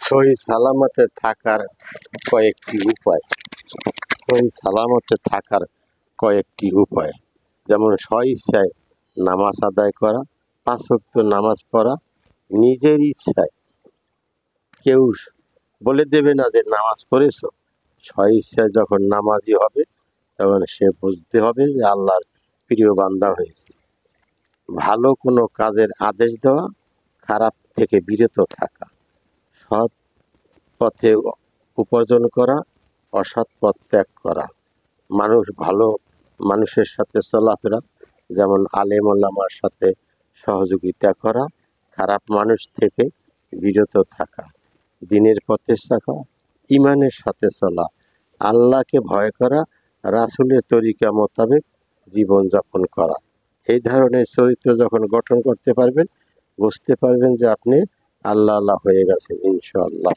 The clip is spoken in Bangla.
সহি সালামতে থাকার কয়েকটি উপায়। সহি সালামতে থাকার কয়েকটি উপায়, যেমন স্বইচ্ছায় নামাজ আদায় করা, 5 ওয়াক্ত নামাজ পড়া, নিজের ইচ্ছায়। কেউ বলে দেবে না যে নামাজ পড়েছো। স্বইচ্ছায় যখন নামাজি হবে তখন সে বুঝতে হবে যে আল্লাহর প্রিয় বান্দা হয়েছে। ভালো কোনো কাজের আদেশ দেওয়া, খারাপ থেকে বিরত থাকা, সৎ পথে উপার্জন করা, অসৎ পথ ত্যাগ করা, ভালো মানুষের সাথে চলাফেরা, যেমন আলেম ওলামার সাথে সহযোগিতা করা, খারাপ মানুষ থেকে বিরত থাকা, দ্বীনের পথে থাকা, ঈমানের সাথে চলা, আল্লাহকে ভয় করা, রাসূলের তরিকা মোতাবেক জীবনযাপন করা। এই ধরনের চরিত্র যখন গঠন করতে পারবেন, বুঝতে পারবেন যে আপনি আল্লাহ হয়ে গেছেন ইনশাআল্লাহ।